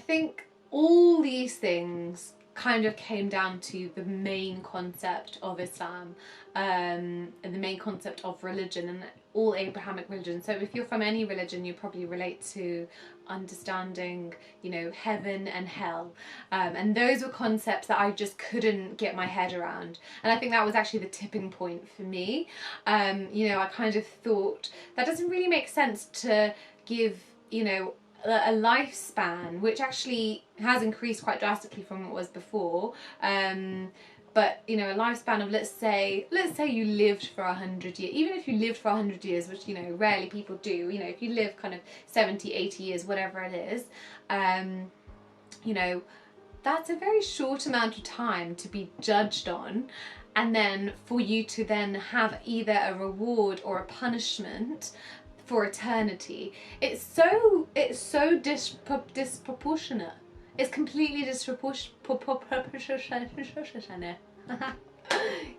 think all these things kind of came down to the main concept of Islam, and the main concept of religion, and all Abrahamic religions. So if you're from any religion, you probably relate to understanding, you know, heaven and hell, and those were concepts that I just couldn't get my head around, and I think that was actually the tipping point for me. You know, I kind of thought that doesn't really make sense to give, you know, a lifespan, which actually has increased quite drastically from what it was before, but you know, a lifespan of let's say you lived for 100 years, even if you lived for 100 years, which, you know, rarely people do, you know, if you live kind of 70, 80 years, whatever it is, you know, that's a very short amount of time to be judged on, and then for you to then have either a reward or a punishment for eternity. It's so disproportionate. It's completely disproportionate.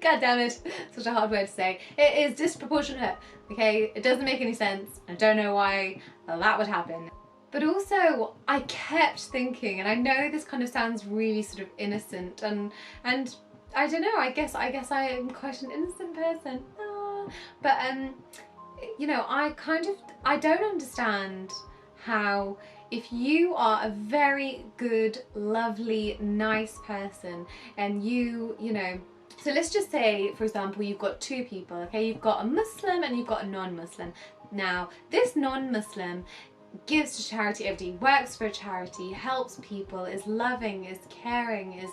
God damn it, such a hard word to say. It is disproportionate, okay? It doesn't make any sense. I don't know why that would happen. But also, I kept thinking, and I know this kind of sounds really sort of innocent, and I don't know, I guess I am quite an innocent person. But you know, I don't understand how, if you are a very good, lovely, nice person, and you know, so let's just say, for example, you've got two people, okay? You've got a Muslim and you've got a non-Muslim. Now, this non-Muslim gives to charity every day, works for a charity, helps people, is loving, is caring, is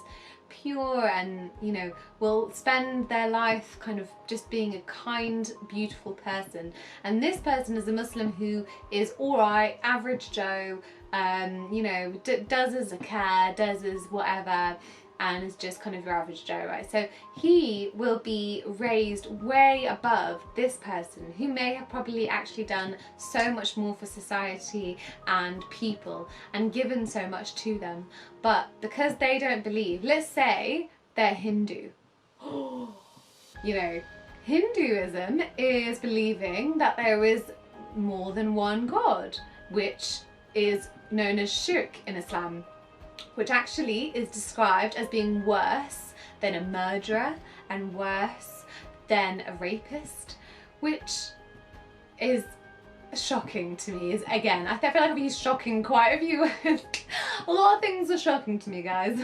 pure, and, you know, will spend their life kind of just being a kind, beautiful person. And this person is a Muslim who is alright, average Joe, you know, does his zakah, does his whatever, and is just kind of your average Joe, right? So he will be raised way above this person who may have probably actually done so much more for society and people and given so much to them. But because they don't believe, let's say they're Hindu, you know, Hinduism is believing that there is more than one God, which is known as shirk in Islam, which actually is described as being worse than a murderer and worse than a rapist, which is shocking to me. Is, again, I feel like I've been shocking quite a few. A lot of things are shocking to me, guys.